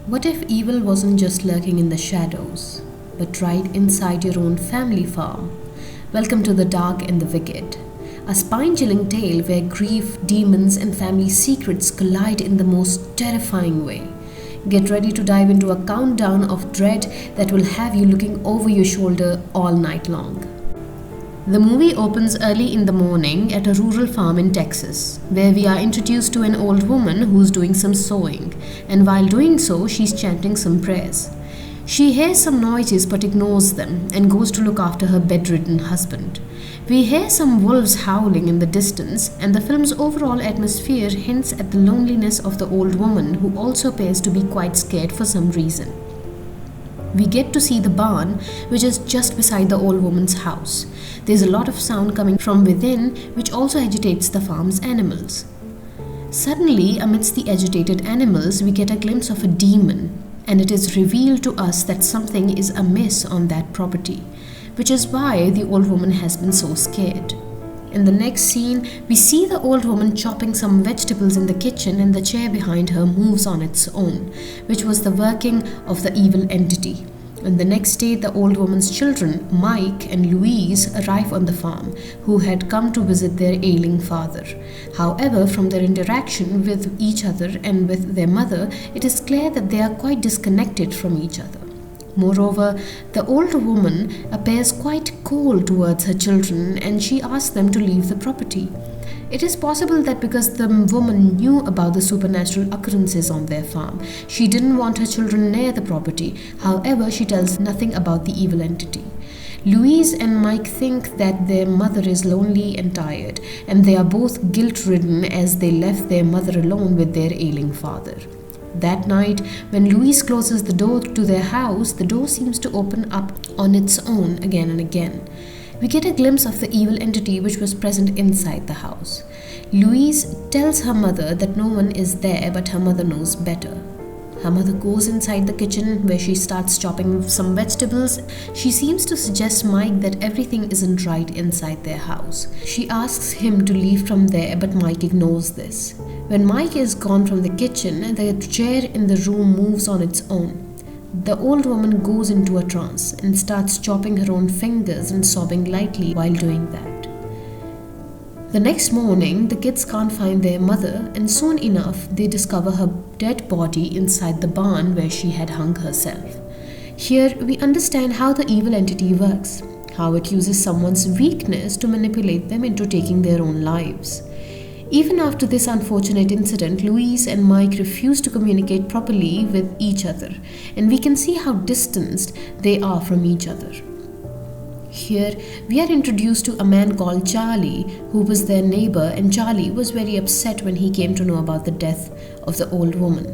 What if evil wasn't just lurking in the shadows, but right inside your own family farm? Welcome to The Dark and the Wicked, a spine-chilling tale where grief, demons, and family secrets collide in the most terrifying way. Get ready to dive into a countdown of dread that will have you looking over your shoulder all night long. The movie opens early in the morning at a rural farm in Texas, where we are introduced to an old woman who's doing some sewing, and while doing so, she's chanting some prayers. She hears some noises but ignores them and goes to look after her bedridden husband. We hear some wolves howling in the distance, and the film's overall atmosphere hints at the loneliness of the old woman, who also appears to be quite scared for some reason. We get to see the barn, which is just beside the old woman's house. There's a lot of sound coming from within, which also agitates the farm's animals. Suddenly, amidst the agitated animals, we get a glimpse of a demon, and it is revealed to us that something is amiss on that property, which is why the old woman has been so scared. In the next scene, we see the old woman chopping some vegetables in the kitchen, and the chair behind her moves on its own, which was the working of the evil entity. And the next day, the old woman's children, Mike and Louise, arrive on the farm, who had come to visit their ailing father. However, from their interaction with each other and with their mother, it is clear that they are quite disconnected from each other. Moreover, the old woman appears quite cold towards her children, and she asks them to leave the property. It is possible that because the woman knew about the supernatural occurrences on their farm, she didn't want her children near the property. However, she tells nothing about the evil entity. Louise and Mike think that their mother is lonely and tired, and they are both guilt-ridden as they left their mother alone with their ailing father. That night, when Louise closes the door to their house, the door seems to open up on its own again and again. We get a glimpse of the evil entity which was present inside the house. Louise tells her mother that no one is there, but her mother knows better. Her mother goes inside the kitchen where she starts chopping some vegetables. She seems to suggest Mike that everything isn't right inside their house. She asks him to leave from there, but Mike ignores this. When Mike is gone from the kitchen, the chair in the room moves on its own. The old woman goes into a trance and starts chopping her own fingers and sobbing lightly while doing that. The next morning, the kids can't find their mother, and soon enough they discover her dead body inside the barn where she had hung herself. Here we understand how the evil entity works, how it uses someone's weakness to manipulate them into taking their own lives. Even after this unfortunate incident, Louise and Mike refuse to communicate properly with each other, and we can see how distanced they are from each other. Here, we are introduced to a man called Charlie, who was their neighbor, and Charlie was very upset when he came to know about the death of the old woman.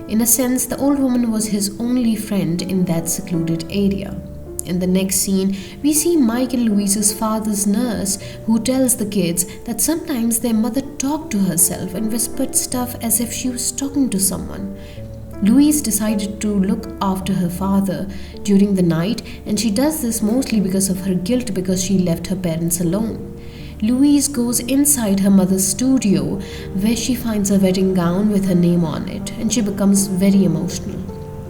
In a sense, the old woman was his only friend in that secluded area. In the next scene, we see Mike and Louise's father's nurse, who tells the kids that sometimes their mother talked to herself and whispered stuff as if she was talking to someone. Louise decided to look after her father during the night, and she does this mostly because of her guilt because she left her parents alone. Louise goes inside her mother's studio, where she finds a wedding gown with her name on it, and she becomes very emotional.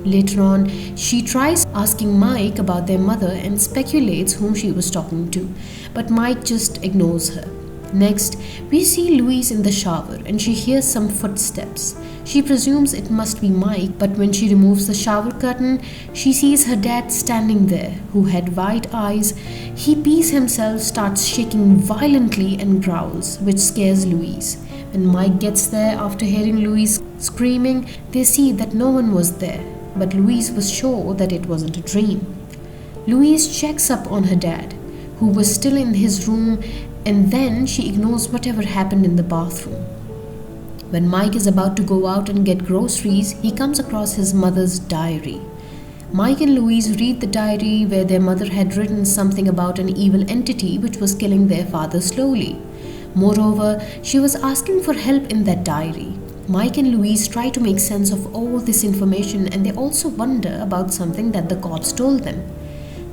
Later on, she tries asking Mike about their mother and speculates whom she was talking to, but Mike just ignores her. Next, we see Louise in the shower, and she hears some footsteps. She presumes it must be Mike, but when she removes the shower curtain, she sees her dad standing there, who had wide eyes. He pees himself, starts shaking violently, and growls, which scares Louise. When Mike gets there after hearing Louise screaming, they see that no one was there, but Louise was sure that it wasn't a dream. Louise checks up on her dad, who was still in his room, and then she ignores whatever happened in the bathroom. When Mike is about to go out and get groceries, he comes across his mother's diary. Mike and Louise read the diary where their mother had written something about an evil entity which was killing their father slowly. Moreover, she was asking for help in that diary. Mike and Louise try to make sense of all this information, and they also wonder about something that the cops told them.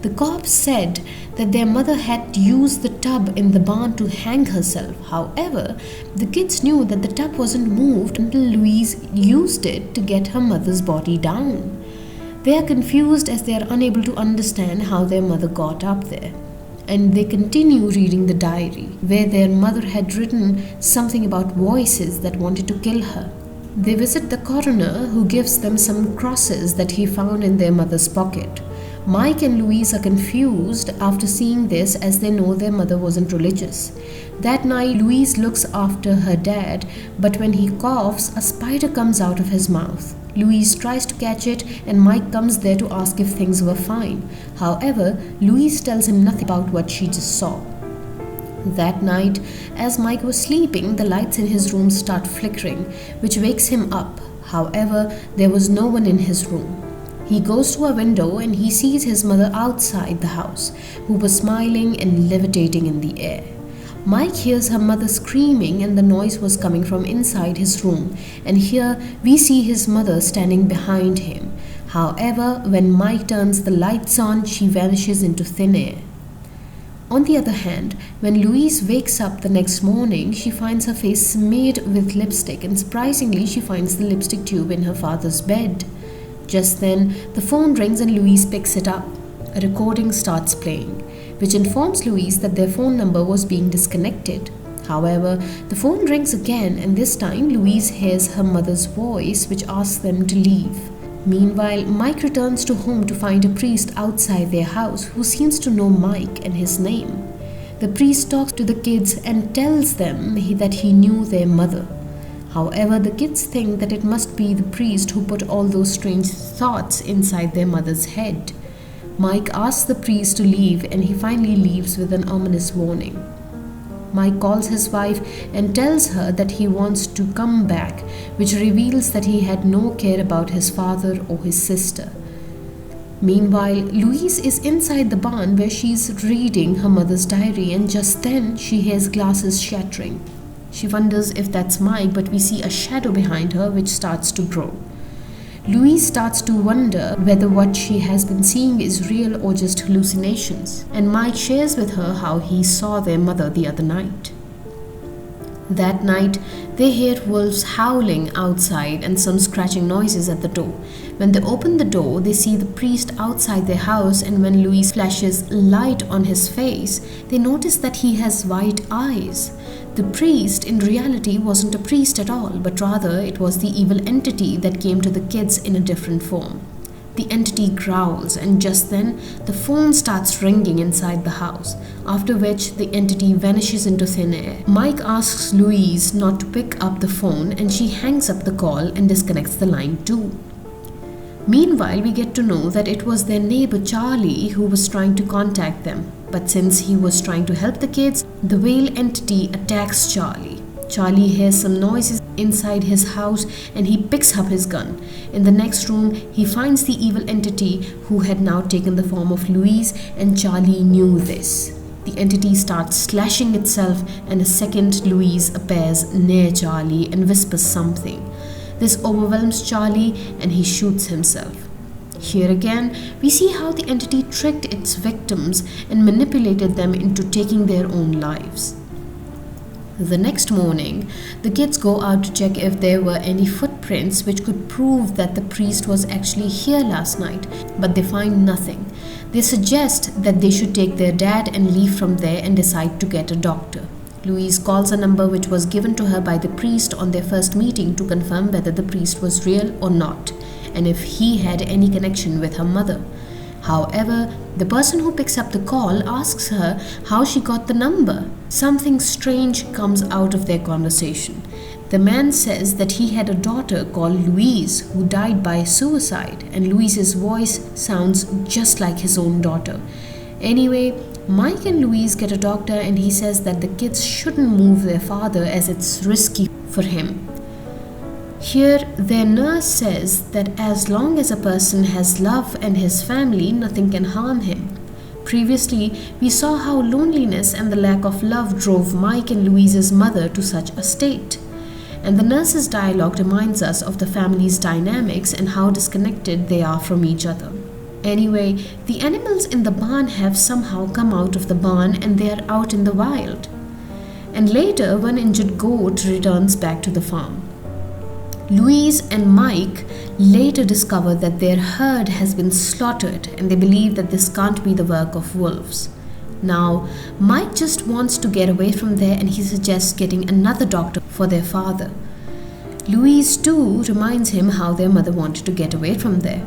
The cops said that their mother had used the tub in the barn to hang herself. However, the kids knew that the tub wasn't moved until Louise used it to get her mother's body down. They are confused as they are unable to understand how their mother got up there. And they continue reading the diary, where their mother had written something about voices that wanted to kill her. They visit the coroner, who gives them some crosses that he found in their mother's pocket. Mike and Louise are confused after seeing this, as they know their mother wasn't religious. That night, Louise looks after her dad, but when he coughs, a spider comes out of his mouth. Louise tries to catch it, and Mike comes there to ask if things were fine. However, Louise tells him nothing about what she just saw. That night, as Mike was sleeping, the lights in his room start flickering, which wakes him up. However, there was no one in his room. He goes to a window and he sees his mother outside the house, who was smiling and levitating in the air. Mike hears her mother screaming, and the noise was coming from inside his room, and here we see his mother standing behind him. However, when Mike turns the lights on, she vanishes into thin air. On the other hand, when Louise wakes up the next morning, she finds her face smeared with lipstick, and surprisingly, she finds the lipstick tube in her father's bed. Just then, the phone rings and Louise picks it up. A recording starts playing, which informs Louise that their phone number was being disconnected. However, the phone rings again, and this time Louise hears her mother's voice, which asks them to leave. Meanwhile, Mike returns to home to find a priest outside their house who seems to know Mike and his name. The priest talks to the kids and tells them that he knew their mother. However, the kids think that it must be the priest who put all those strange thoughts inside their mother's head. Mike asks the priest to leave, and he finally leaves with an ominous warning. Mike calls his wife and tells her that he wants to come back, which reveals that he had no care about his father or his sister. Meanwhile, Louise is inside the barn where she's reading her mother's diary, and just then she hears glasses shattering. She wonders if that's Mike, but we see a shadow behind her which starts to grow. Louise starts to wonder whether what she has been seeing is real or just hallucinations, and Mike shares with her how he saw their mother the other night. That night, they hear wolves howling outside and some scratching noises at the door. When they open the door, they see the priest outside their house, and when Louise flashes light on his face, they notice that he has white eyes. The priest in reality wasn't a priest at all, but rather it was the evil entity that came to the kids in a different form. The entity growls, and just then the phone starts ringing inside the house, after which the entity vanishes into thin air. Mike asks Louise not to pick up the phone, and she hangs up the call and disconnects the line too. Meanwhile, we get to know that it was their neighbor Charlie who was trying to contact them. But since he was trying to help the kids, the whale entity attacks Charlie. Charlie hears some noises inside his house and he picks up his gun. In the next room, he finds the evil entity who had now taken the form of Louise, and Charlie knew this. The entity starts slashing itself, and a second Louise appears near Charlie and whispers something. This overwhelms Charlie and he shoots himself. Here again, we see how the entity tricked its victims and manipulated them into taking their own lives. The next morning, the kids go out to check if there were any footprints which could prove that the priest was actually here last night, but they find nothing. They suggest that they should take their dad and leave from there and decide to get a doctor. Louise calls a number which was given to her by the priest on their first meeting to confirm whether the priest was real or not, and if he had any connection with her mother. However, the person who picks up the call asks her how she got the number. Something strange comes out of their conversation. The man says that he had a daughter called Louise who died by suicide, and Louise's voice sounds just like his own daughter. Anyway, Mike and Louise get a doctor, and he says that the kids shouldn't move their father as it's risky for him. Here, their nurse says that as long as a person has love and his family, nothing can harm him. Previously, we saw how loneliness and the lack of love drove Mike and Louise's mother to such a state. And the nurse's dialogue reminds us of the family's dynamics and how disconnected they are from each other. Anyway, the animals in the barn have somehow come out of the barn and they are out in the wild. And later, one injured goat returns back to the farm. Louise and Mike later discover that their herd has been slaughtered and they believe that this can't be the work of wolves. Now, Mike just wants to get away from there and he suggests getting another doctor for their father. Louise too reminds him how their mother wanted to get away from there.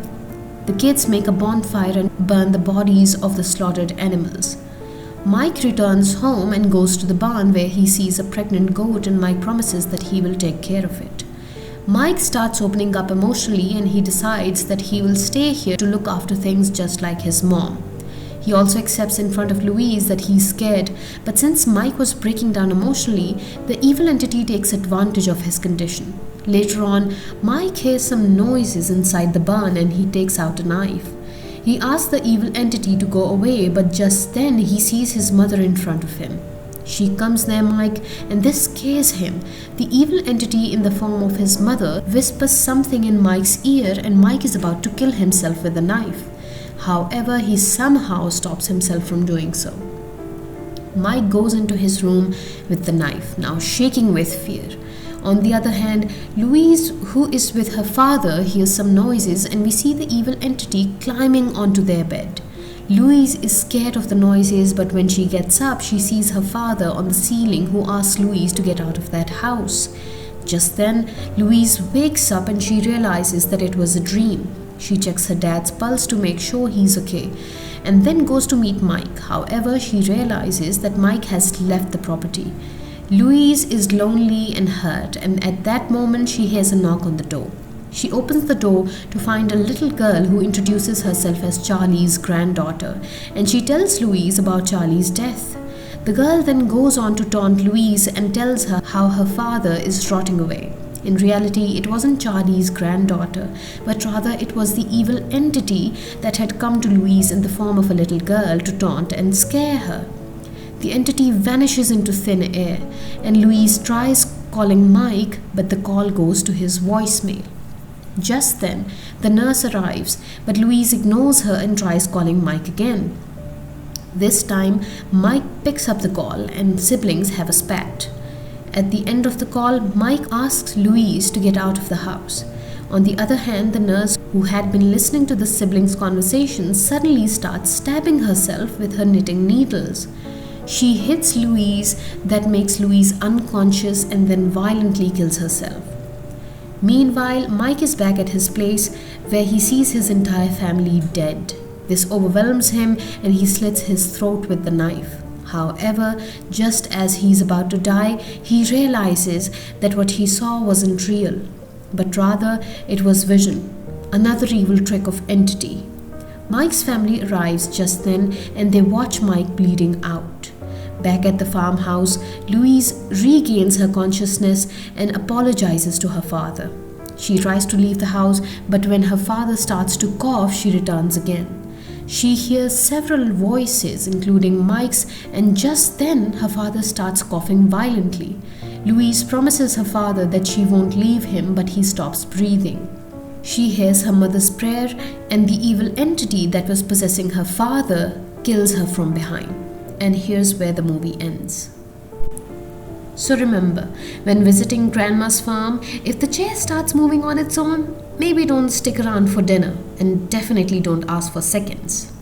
The kids make a bonfire and burn the bodies of the slaughtered animals. Mike returns home and goes to the barn where he sees a pregnant goat and Mike promises that he will take care of it. Mike starts opening up emotionally and he decides that he will stay here to look after things just like his mom. He also accepts in front of Louise that he's scared, but since Mike was breaking down emotionally, the evil entity takes advantage of his condition. Later on, Mike hears some noises inside the barn and he takes out a knife. He asks the evil entity to go away, but just then he sees his mother in front of him. She comes near Mike and this scares him. The evil entity in the form of his mother whispers something in Mike's ear and Mike is about to kill himself with a knife. However, he somehow stops himself from doing so. Mike goes into his room with the knife, now shaking with fear. On the other hand, Louise, who is with her father, hears some noises and we see the evil entity climbing onto their bed. Louise is scared of the noises, but when she gets up, she sees her father on the ceiling who asks Louise to get out of that house. Just then, Louise wakes up and she realizes that it was a dream. She checks her dad's pulse to make sure he's okay and then goes to meet Mike. However, she realizes that Mike has left the property. Louise is lonely and hurt, and at that moment she hears a knock on the door. She opens the door to find a little girl who introduces herself as Charlie's granddaughter, and she tells Louise about Charlie's death. The girl then goes on to taunt Louise and tells her how her father is rotting away. In reality, it wasn't Charlie's granddaughter, but rather it was the evil entity that had come to Louise in the form of a little girl to taunt and scare her. The entity vanishes into thin air, and Louise tries calling Mike, but the call goes to his voicemail. Just then, the nurse arrives, but Louise ignores her and tries calling Mike again. This time, Mike picks up the call and siblings have a spat. At the end of the call, Mike asks Louise to get out of the house. On the other hand, the nurse who had been listening to the siblings' conversation suddenly starts stabbing herself with her knitting needles. She hits Louise, that makes Louise unconscious and then violently kills herself. Meanwhile, Mike is back at his place where he sees his entire family dead. This overwhelms him and he slits his throat with the knife. However, just as he's about to die, he realizes that what he saw wasn't real, but rather it was vision, another evil trick of entity. Mike's family arrives just then and they watch Mike bleeding out. Back at the farmhouse, Louise regains her consciousness and apologizes to her father. She tries to leave the house, but when her father starts to cough, she returns again. She hears several voices, including Mike's, and just then her father starts coughing violently. Louise promises her father that she won't leave him, but he stops breathing. She hears her mother's prayer, and the evil entity that was possessing her father kills her from behind. And here's where the movie ends. So remember, when visiting Grandma's farm, if the chair starts moving on its own, maybe don't stick around for dinner and definitely don't ask for seconds.